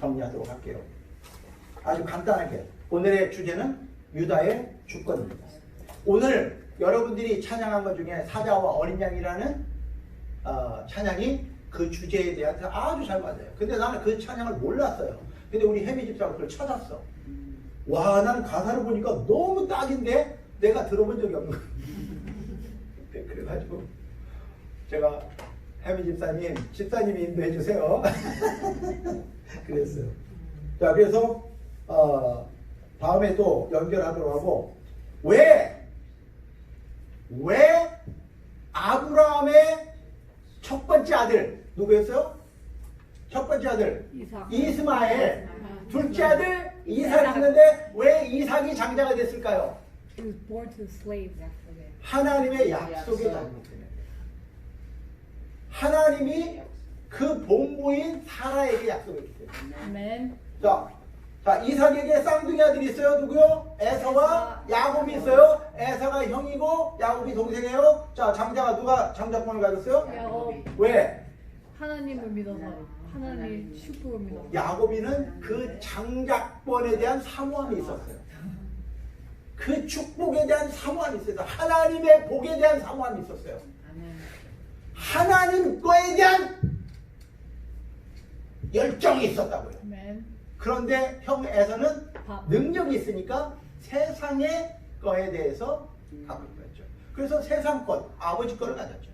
정리하도록 할게요. 아주 간단하게 오늘의 주제는 유다의 주권입니다. 오늘 여러분들이 찬양한 것 중에 사자와 어린 양이라는 찬양이 그 주제에 대해서 아주 잘 맞아요. 근데 나는 그 찬양을 몰랐어요. 근데 우리 혜미 집사가 그걸 찾았어. 와, 나는 가사를 보니까 너무 딱인데 내가 들어본 적이 없는 거예요. 그래가지고 제가 혜미 집사님이 인도해 주세요. 그랬어요. 자, 그래서 다음에 또 연결하도록 하고, 왜 아브라함의 첫 번째 아들 누구였어요? 첫 번째 아들 이스마엘, 둘째 아들 이삭이 있는데 왜 이삭이 장자가 됐을까요? He was born to slaves after that. 하나님의 약속에 달렸기 때문에. 하나님이 그 본부인 사라에게 약속했기 때문에. Amen. 자, 이삭에게 쌍둥이 아들이 있어요. 누구요? 에서와 야곱이 있어요. 에서가 형이고 야곱이 동생이에요. 자, 장자가 누가 장자권을 가졌어요? 야곱. 왜? 하나님을 믿어서 하나님 축복을 믿어서. 야곱이는 그 장자권에 대한 사모함이 있었어요. 그 축복에 대한 사모함이 있었어요. 하나님의 복에 대한 사모함이 있었어요. 하나님 거에 대한 열정이 있었다고요. Amen. 그런데 형 에서는 능력이 있으니까 세상의 거에 대해서 갖고 있었죠. 그래서 세상 것, 아버지 거를 가졌죠.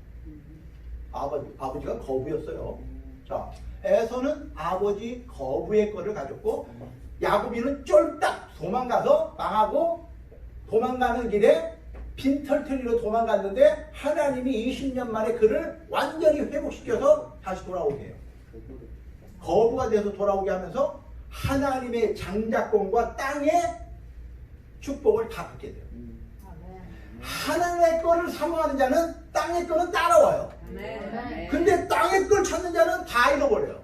아버지가 거부였어요. 자, 에서는 아버지 거부의 거를 가졌고, 야곱이는 쫄딱 도망가서 망하고, 도망가는 길에 빈털터리로 도망갔는데 하나님이 20년 만에 그를 완전히 회복시켜서 다시 돌아오게 해요. 거부가 돼서 돌아오게 하면서 하나님의 장자권과 땅의 축복을 다 받게 돼요. 하나님의 거를 사모하는 자는 땅의 거는 따라와요. 근데 땅의 걸 찾는 자는 다 잃어버려요.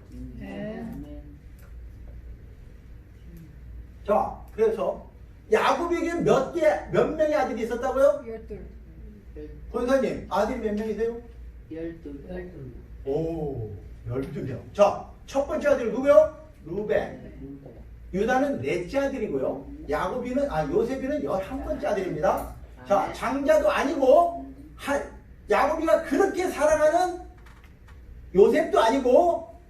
자, 그래서 야곱에게 몇 명의 아들이 있었다고요? 12. 권사님, 아들이 몇 명이세요? 12. 오, 12명. 자, 첫 번째 아들 누구요? 루벤. 유다는 넷째 아들이고요. 요셉이는 11번째 아들입니다. 자, 장자도 아니고, 야곱이가 그렇게 사랑하는 요셉도 아니고,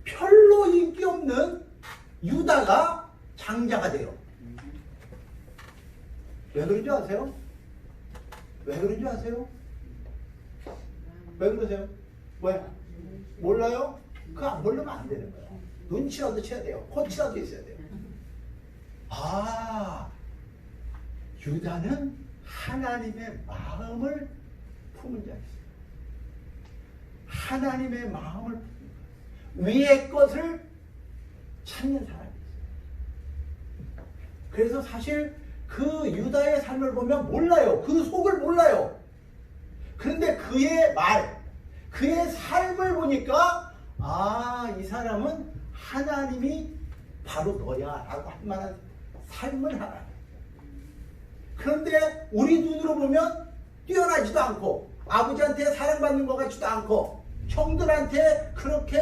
별로 인기 없는 유다가 장자가 돼요. 왜 그런지 아세요? 왜 그런지 아세요? 왜 그러세요? 왜? 몰라요? 그거 안 모르면 안 되는 거예요. 눈치라도 쳐야 돼요. 코치라도 있어야 돼요. 유다는 하나님의 마음을 품은 자였어요. 하나님의 마음을 품은 거예요. 위의 것을 찾는 사람이었어요. 그래서 사실 그 유다의 삶을 보면 몰라요. 그 속을 몰라요. 그런데 그의 그의 삶을 보니까 이 사람은 하나님이 바로 너야 라고 할 만한 삶을 하라. 그런데 우리 눈으로 보면 뛰어나지도 않고 아버지한테 사랑받는 것 같지도 않고 형들한테 그렇게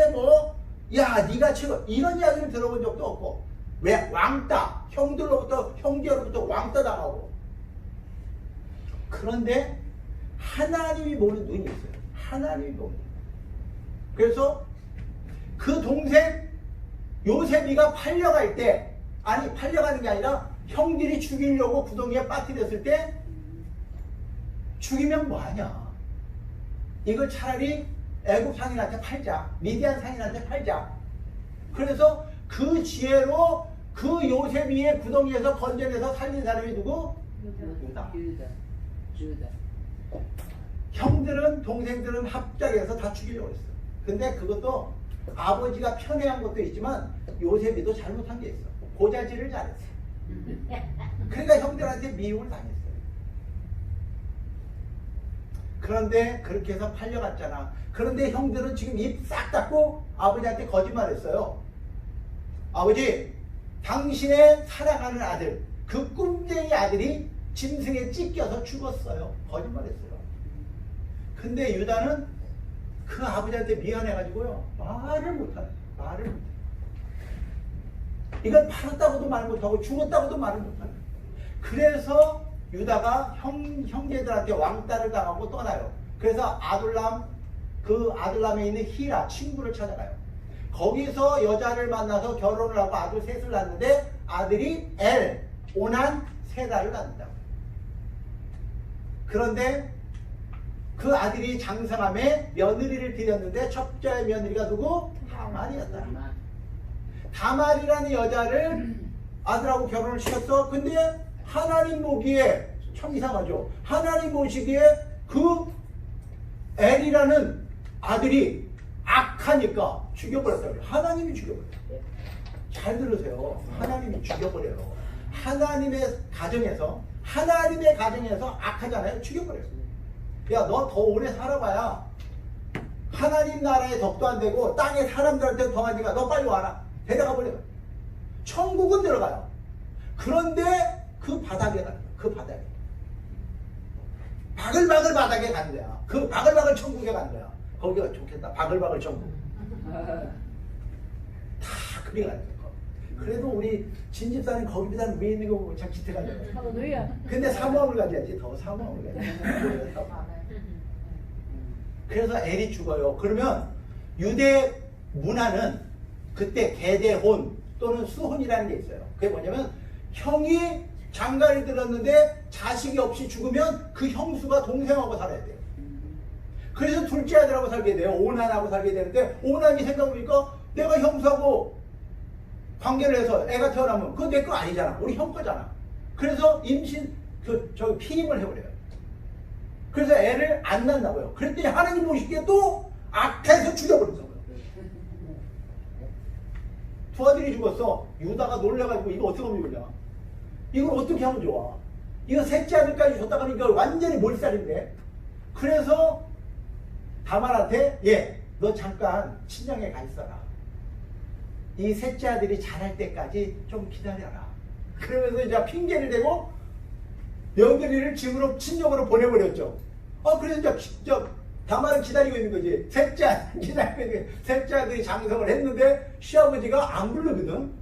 야 네가 최고 이런 이야기를 들어본 적도 없고, 왜? 왕따, 형제로부터 왕따 당하고. 그런데 하나님이 보는 눈이 있어요. 하나님이 보는 눈. 그래서 그 동생 요셉이가 팔려갈 때, 팔려가는 게 아니라 형들이 죽이려고 구덩이에 빠뜨렸을 때, 죽이면 뭐하냐, 이걸 차라리 애굽 상인한테 팔자, 미디안 상인한테 팔자. 그래서 그 지혜로 그 요셉이의 구덩이에서 건져내서 살린 사람이 누구? 유다. 형들은, 동생들은 합작해서 다 죽이려고 했어. 근데 그것도 아버지가 편애한 것도 있지만 요셉이도 잘못한 게 있어. 고자질을 잘했어. 그러니까 형들한테 미움을 당했어요. 그런데 그렇게 해서 팔려갔잖아. 그런데 형들은 지금 입 싹 닫고 아버지한테 거짓말했어요. 아버지, 당신의 사랑하는 아들, 그 꿈쟁이 아들이 짐승에 찢겨서 죽었어요. 거짓말했어요. 근데 유다는 그 아버지한테 미안해가지고요, 말을 못해. 이건 팔았다고도 말 못하고 죽었다고도 말을 못하는. 그래서 유다가 형제들한테 왕따를 당하고 떠나요. 그래서 그 아둘람에 있는 히라 친구를 찾아가요. 거기서 여자를 만나서 결혼을 하고 아들 셋을 낳는데 아들이 오난 세다를 낳는다. 그런데 그 아들이 장성함에 며느리를 드렸는데 첫째 며느리가 누구? 다말이었다. 다말이라는 여자를 아들하고 결혼을 시켰어. 근데 하나님 보기에 참 이상하죠. 하나님 보시기에 그 엘이라는 아들이 악하니까 죽여버렸다고요. 하나님이 죽여버려요. 잘 들으세요. 하나님이 죽여버려요. 하나님의 가정에서 악하잖아요. 죽여버려요. 야, 너 더 오래 살아봐야 하나님 나라에 덕도 안 되고 땅에 사람들한테 덕하니까 너 빨리 와라. 데려가 버려. 천국은 들어가요. 그런데 그 바닥에 가는 거야. 그 바닥에. 바글바글 바닥에 가는 거야. 그 바글바글 천국에 가는 거야. 거기가 좋겠다. 바글바글 천국. 다 그리 가는 거야. 그래도 우리 진집사는 거기보다는 위에 있는 거 보면 참 기특하잖아요. 할렐루야. 근데 사모함을 가져야지. 더 사모함을 가져야지. 그래서 엘이 죽어요. 그러면 유대 문화는 그때 계대혼 또는 수혼이라는 게 있어요. 그게 뭐냐면 형이 장가를 들었는데 자식이 없이 죽으면 그 형수가 동생하고 살아야 돼요. 그래서 둘째 아들하고 살게 돼요. 오난하고 살게 되는데 오난이 생각해보니까 내가 형수하고 관계를 해서 애가 태어나면 그거 내 거 아니잖아. 우리 형 거잖아. 그래서 피임을 해버려요. 그래서 애를 안 낳는다고요. 그랬더니 하나님 보시기에 또 악해서 죽여버렸어요. 두 아들이 죽었어. 유다가 놀래가지고 이거 어떻게 하면 좋냐. 이걸 어떻게 하면 좋아. 이거 셋째 아들까지 줬다 가니까 완전히 몰살인데. 그래서 다말한테 너 잠깐 친정에 가 있어라. 이 셋째 아들이 자랄 때까지 좀 기다려라. 그러면서 이제 핑계를 대고 며느리를 집으로 친정으로 보내버렸죠. 그래서 이제 다말은 기다리고 있는 거지. 셋째 아들 기다리고 있는 거지. 셋째 아들이 장성을 했는데 시아버지가 안 부르거든.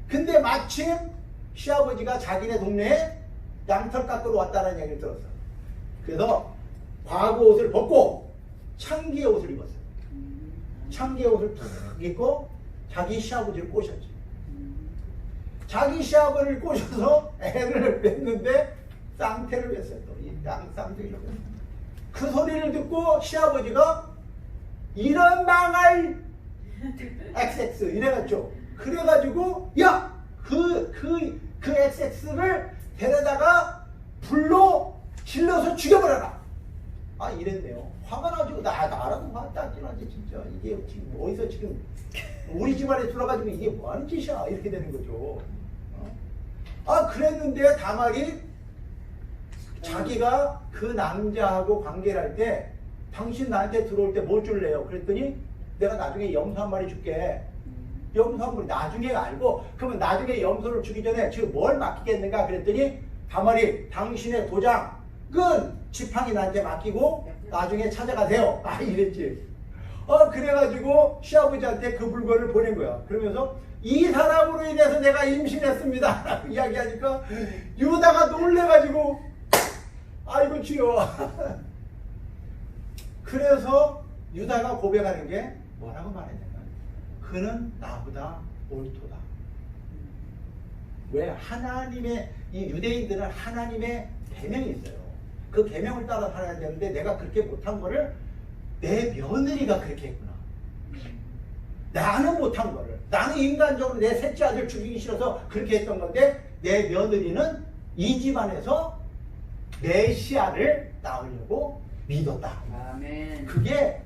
근데 마침 시아버지가 자기네 동네에 양털 깎으러 왔다는 얘기를 들었어. 그래서 과거 옷을 벗고 창기의 옷을 입었어요. 창기의 옷을 탁 입고 자기 시아버지를 꼬셨지. 자기 시아버지를 꼬셔서 애를 뺐는데 쌍태를 뺐어요. 또 이 쌍태를 뺐어요. 그 소리를 듣고 시아버지가 이런 망할 XX 이래갔죠. 그래가지고 그 XX를 데려다가 불로 질러서 죽여버려라. 이랬네요. 화가 나가지고 나라도 화가 나지 진짜. 이게 지금 어디서 지금 우리 집안에 들어가지고 이게 뭐하는 짓이야 이렇게 되는 거죠. 그랬는데 다말이 자기가 그 남자하고 관계를 할 때 당신 나한테 들어올 때 뭐 줄래요? 그랬더니 내가 나중에 염소 한 마리 줄게. 염소 한 마리 나중에 알고 그러면 나중에 염소를 주기 전에 지금 뭘 맡기겠는가 그랬더니 다말이 당신의 도장은 지팡이 나한테 맡기고 나중에 찾아가세요. 이랬지. 그래가지고 시아버지한테 그 물건을 보낸 거야. 그러면서 이 사람으로 인해서 내가 임신했습니다. 이야기하니까 유다가 놀래가지고 아이고 주여. 그래서 유다가 고백하는 게 뭐라고 말했냐면 그는 나보다 옳도다. 왜? 하나님의 이 유대인들은 하나님의 계명이 있어요. 그 계명을 따라 살아야 되는데 내가 그렇게 못한 거를 내 며느리가 그렇게 했구나. 나는 못한 거를. 나는 인간적으로 내 셋째 아들 죽이기 싫어서 그렇게 했던 건데 내 며느리는 이 집안에서 메시아를 낳으려고 믿었다. 아멘.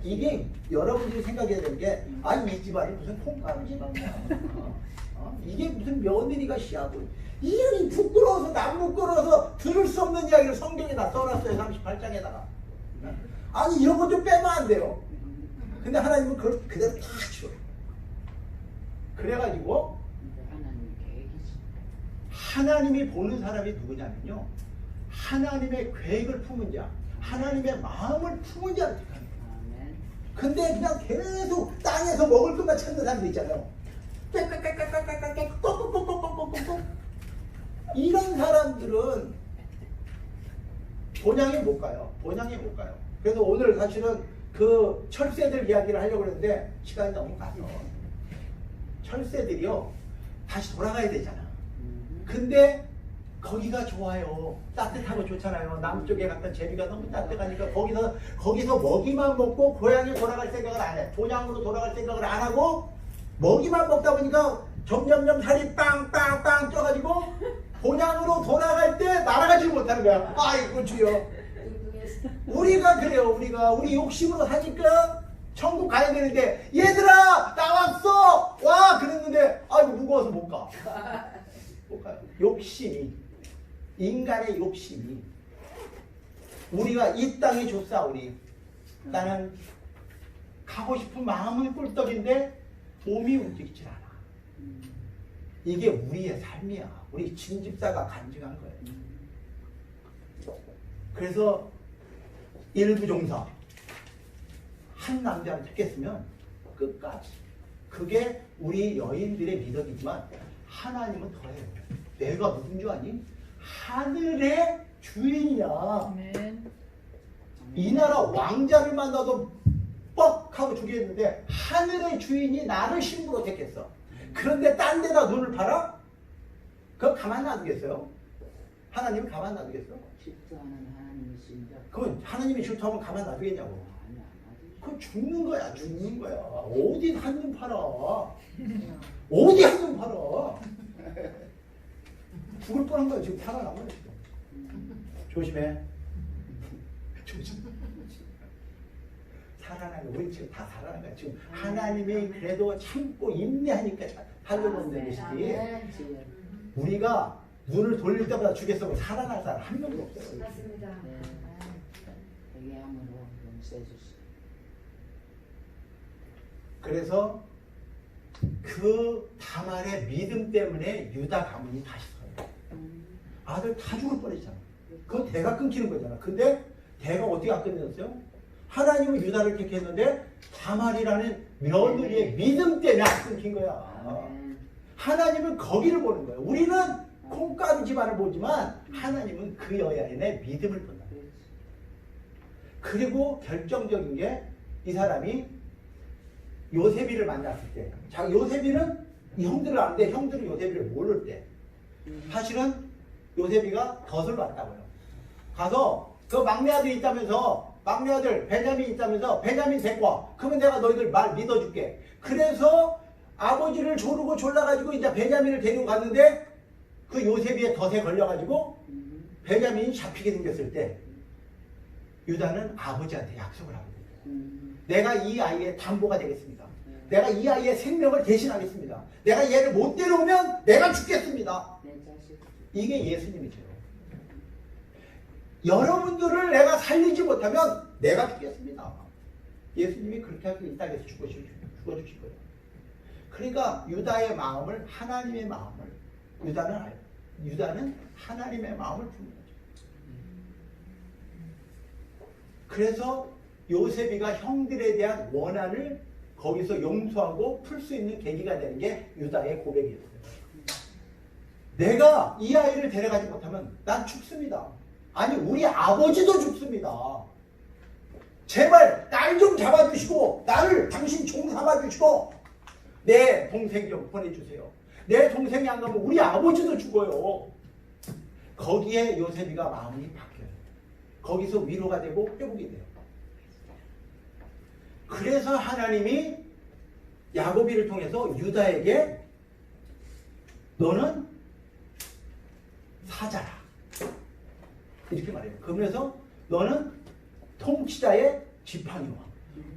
이게 여러분들이 생각해야 되는 게 이 집안이 무슨 콩가루 집안이야. 이게 무슨 며느리가 씨하고 이름이 부끄러워서 남 부끄러워서 들을 수 없는 이야기를 성경에다 써놨어요. 38장에다가. 이런 것 좀 빼면 안 돼요. 근데 하나님은 그걸 그대로 다 치워요. 그래가지고 하나님이 보는 사람이 누구냐면요, 하나님의 계획을 품은 자, 하나님의 마음을 품은 자를 택합니다. 근데 그냥 계속 땅에서 먹을 것만 찾는 사람들 있잖아요. 빽빽빽빽빽빽 또 본향에 못 가요. 본향에 못 가요. 그래서 오늘 사실은 그 철새들 이야기를 하려고 그랬는데 시간이 너무 가서 철새들이요 다시 돌아가야 되잖아. 근데 거기가 좋아요. 따뜻하고 좋잖아요. 남쪽에 갔던 제비가 너무 따뜻하니까 거기서 먹이만 먹고 고향에 돌아갈 생각을 안 해. 본향으로 돌아갈 생각을 안 하고 먹이만 먹다 보니까 점점점 살이 빵빵빵 쪄가지고 본향으로 돌아갈 때 날아가지 못하는 거야. 아이고 주여. 우리가 그래요. 우리 욕심으로 사니까 천국 가야 되는데 얘들아 나왔어 와 그랬는데 아이고 무거워서 못 가. 못 가요. 욕심이 인간의 욕심이 우리가 이 땅이 좋사오니 나는 가고 싶은 마음은 꿀떡인데 몸이 움직이질 않아. 이게 우리의 삶이야. 우리 친집사가 간증한 거예요. 그래서 일부 종사 한 남자를 택했으면 끝까지 그게 우리 여인들의 미덕이지만 하나님은 더해요. 내가 누군 줄 아니? 하늘의 주인이야. 아멘. 이 나라 왕자를 만나도 뻑 하고 죽이겠는데 하늘의 주인이 나를 신부로 택했어. 그런데 딴 데다 눈을 팔아? 그거 가만 놔두겠어요? 하나님은 가만 놔두겠어? 질투하는 하나님이신데 그건 하나님이 질투하면 가만 놔두겠냐고. 아니 안 하지. 그건 죽는 거야. 어디 한눈 팔아? 어디 한눈 팔아? 죽을 뻔한 거야. 지금 살아남아요. 지금. 조심해. 조심해. 살아나는 우리 지금 다 살아난 거야. 지금 하나님이 그래도 참고 인내하니까 살려놓는 것이지. 우리가 눈을 돌릴 때마다 죽겠으면 살아날 사람 한 명도 없어요. 맞습니다. 네. 회개함으로 용서해 주시오. 그래서 그 다말의 믿음 때문에 유다 가문이 다시 서요. 아들 다 죽을 뻔했잖아. 그건 대가 끊기는 거잖아. 근데 대가 어떻게 안 끊어졌어요? 하나님은 유다를 택했는데 다말이라는 며느리의 믿음 때문에 안 끊긴 거야. 아멘. 하나님은 거기를 보는 거예요. 우리는 콩가루 집안을 보지만 하나님은 그 여인의 믿음을 본다. 그렇지. 그리고 결정적인 게 이 사람이 요셉이를 만났을 때, 자 요셉이는 이 형들을 아는데 형들은 요셉이를 모를 때, 사실은 요셉이가 덫을 봤다고요. 가서 그 막내 아들이 있다면서 막내 아들 베냐민이 있다면서 베냐민 데리고 와. 그러면 내가 너희들 말 믿어줄게. 그래서 아버지를 조르고 졸라가지고 이제 베냐민을 데리고 갔는데 그 요셉이의 덫에 걸려가지고 베냐민이 잡히게 생겼을 때 유다는 아버지한테 약속을 하게 됩니다. 내가 이 아이의 담보가 되겠습니다. 내가 이 아이의 생명을 대신하겠습니다. 내가 얘를 못 데려오면 내가 죽겠습니다. 내 자식. 이게 예수님이죠. 여러분들을 내가 살리지 못하면 내가 죽겠습니다. 예수님이 그렇게 하고 이 땅에서 죽어주실 거예요. 그러니까 유다의 마음을 하나님의 마음을 유다는 하나님의 마음을 품는 거죠. 그래서 요셉이가 형들에 대한 원한을 거기서 용서하고 풀 수 있는 계기가 되는 게 유다의 고백이었어요. 내가 이 아이를 데려가지 못하면 난 죽습니다. 아니 우리 아버지도 죽습니다. 제발 날 좀 잡아주시고 나를 당신 종 삼아주시고 내 동생 좀 보내주세요. 내 동생이 안 가면 우리 아버지도 죽어요. 거기에 요셉이가 마음이 바뀌어요. 거기서 위로가 되고 회복이 돼요. 그래서 하나님이 야곱이를 통해서 유다에게 너는 사자라 이렇게 말해요. 그러면서 너는 통치자의 지팡이와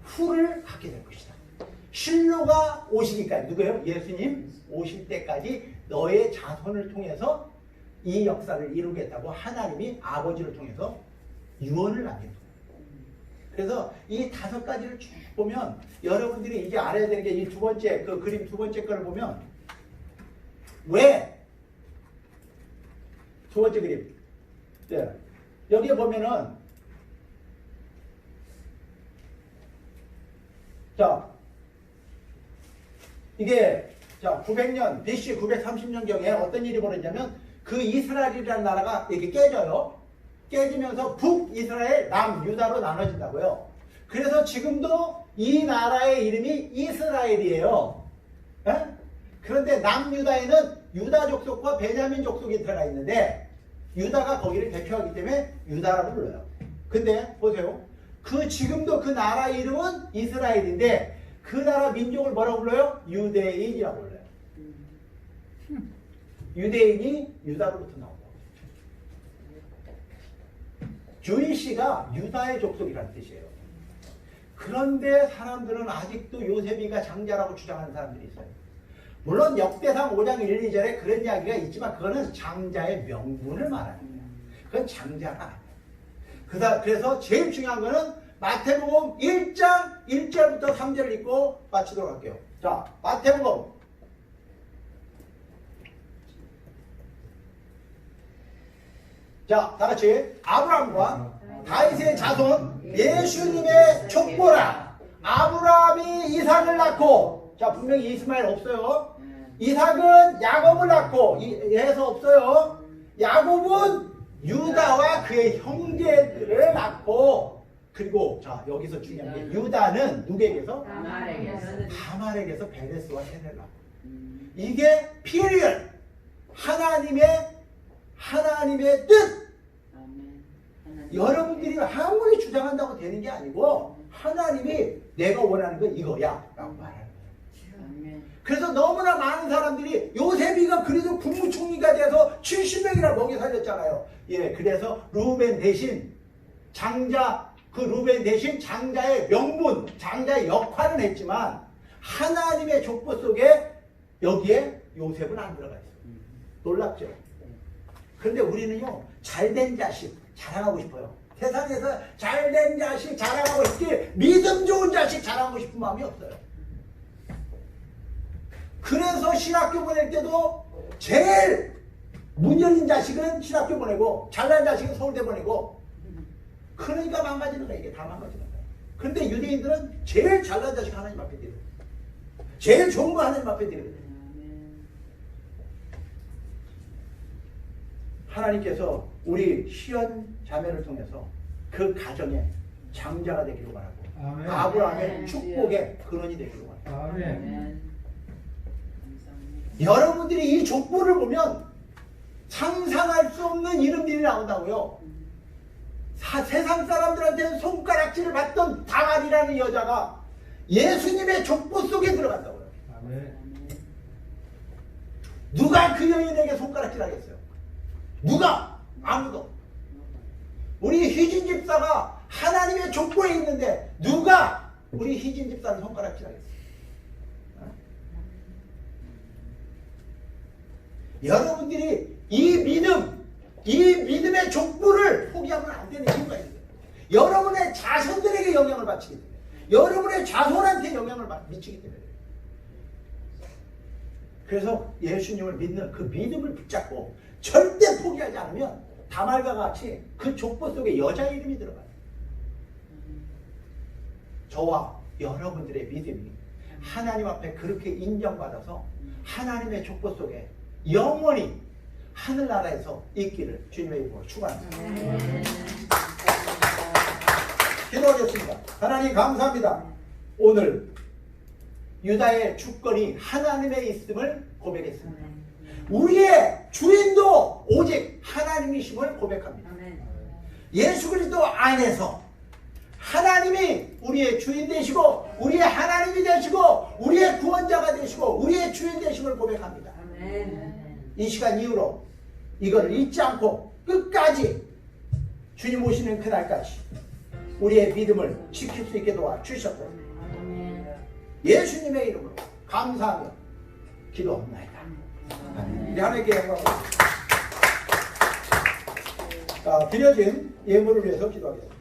후를 갖게 될 것이다. 실로가 오시기까지 누구예요? 예수님 오실 때까지 너의 자손을 통해서 이 역사를 이루겠다고 하나님이 아버지를 통해서 유언을 남겼어요. 그래서 이 5가지를 쭉 보면 여러분들이 이제 알아야 되는 게 이 두 번째 그 그림 두 번째 거를 보면 왜 두 번째 그림 네. 여기에 보면은 자 이게 자 900년 BC 930년경에 어떤 일이 벌어지냐면 그 이스라엘이라는 나라가 이렇게 깨져요. 깨지면서 북이스라엘, 남유다로 나눠진다고요. 그래서 지금도 이 나라의 이름이 이스라엘이에요. 에? 그런데 남유다에는 유다 족속과 베냐민 족속이 들어가 있는데 유다가 거기를 대표하기 때문에 유다라고 불러요. 근데 보세요. 지금도 그 나라 이름은 이스라엘인데 그 나라 민족을 뭐라고 불러요? 유대인이라고 불러요. 유대인이 유다로부터 나온다고. 주이시가 유다의 족속이라는 뜻이에요. 그런데 사람들은 아직도 요셉이가 장자라고 주장하는 사람들이 있어요. 물론 역대상 5장 1, 2절에 그런 이야기가 있지만 그거는 장자의 명분을 말하는 거예요. 그건 장자가 아니에요. 그래서 제일 중요한 거는 마태복음 1장 1절부터 3절을 읽고 마치도록 할게요. 자, 마태복음 자, 다같이 아브라함과 다윗의 자손 예수님의 족보라. 아브라함이 이삭을 낳고, 자, 분명히 이스마엘 없어요. 이삭은 야곱을 낳고 해서 없어요. 야곱은 유다와 그의 형제들을 낳고, 그리고 자, 여기서 중요한 게 유다는 누구에게서? 다말에게서 베레스와 헬을 낳고. 이게 피리얼 하나님의 뜻. 여러분들이 아무리 주장한다고 되는 게 아니고 하나님이 내가 원하는 건 이거야 라고 말하는 거예요. 그래서 너무나 많은 사람들이 요셉이가 그래도 국무총리가 돼서 70명이나 먹여 살렸잖아요. 예, 그래서 루벤 대신 루벤 대신 장자의 명분, 장자의 역할은 했지만 하나님의 족보 속에 여기에 요셉은 안 들어가 있어요. 놀랍죠? 그런데 우리는요, 잘된 자식 자랑하고 싶어요. 세상에서 잘된 자식 자랑하고 싶지 믿음 좋은 자식 자랑하고 싶은 마음이 없어요. 그래서 신학교 보낼 때도 제일 문 열린 자식은 신학교 보내고 잘난 자식은 서울대 보내고, 그러니까 망가지는 거야. 이게 다 망가지는 거야. 그런데 유대인들은 제일 잘난 자식 하나님 앞에 드려요. 제일 좋은 거 하나님 앞에 드려요. 하나님께서 우리 시연 자매를 통해서 그 가정에 장자가 되기를 원하고, 아멘. 아브라함의 축복의 근원이 되기를 원하고. 아멘. 여러분들이 이 족보를 보면 상상할 수 없는 이름들이 나온다고요. 세상 사람들한테는 손가락질을 받던 다말이라는 여자가 예수님의 족보 속에 들어간다고요. 아멘. 누가 그 여인에게 손가락질 하겠어요? 누가? 아무도. 우리 희진 집사가 하나님의 족보에 있는데 누가 우리 희진 집사를 손가락질 하겠어요? 여러분들이 이 믿음의 족보를 포기하면 안 되는 이유가 있어요. 여러분의 자손들에게 영향을 받치기 때문에, 여러분의 자손한테 영향을 미치기 때문에. 그래서 예수님을 믿는 그 믿음을 붙잡고 절대 포기하지 않으면 다말과 같이 그 족보 속에 여자 이름이 들어가요. 저와 여러분들의 믿음이 하나님 앞에 그렇게 인정받아서 하나님의 족보 속에 영원히 하늘나라에서 있기를 주님의 이름으로 축원합니다. 기도하겠습니다. 하나님 감사합니다. 오늘 유다의 주권이 하나님의 있음을 고백했습니다. 우리의 주인도 오직 하나님이심을 고백합니다. 예수 그리스도 안에서 하나님이 우리의 주인 되시고 우리의 하나님이 되시고 우리의 구원자가 되시고 우리의 주인 되심을 고백합니다. 이 시간 이후로 이걸 잊지 않고 끝까지 주님 오시는 그날까지 우리의 믿음을 지킬 수 있게 도와주셨고 예수님의 이름으로 감사하며 기도합니다. 우리 하나님께 영광을 드려진 예물을 위해서 기도하겠습니다.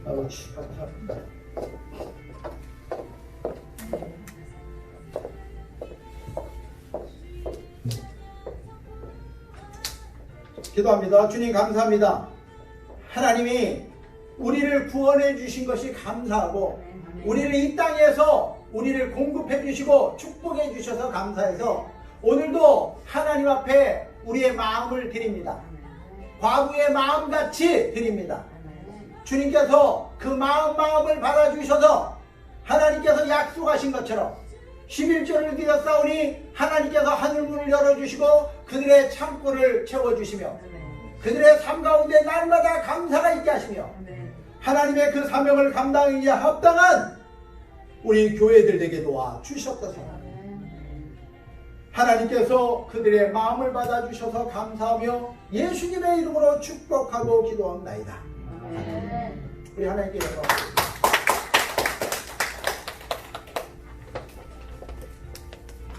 아버지 감사합니다. 기도합니다. 주님 감사합니다. 하나님이 우리를 구원해 주신 것이 감사하고 우리를 이 땅에서 우리를 공급해 주시고 축복해 주셔서 감사해서 오늘도 하나님 앞에 우리의 마음을 드립니다. 과부의 마음같이 드립니다. 주님께서 그 마음을 받아주셔서 하나님께서 약속하신 것처럼 11조를 드렸사오니 하나님께서 하늘문을 열어주시고 그들의 창고를 채워주시며 그들의 삶 가운데 날마다 감사가 있게 하시며 하나님의 그 사명을 감당하기에 합당한 우리 교회들 되게 도와 주셨소서. 하나님께서 그들의 마음을 받아주셔서 감사하며 예수님의 이름으로 축복하고 기도합나이다. 우리 하나님께 영광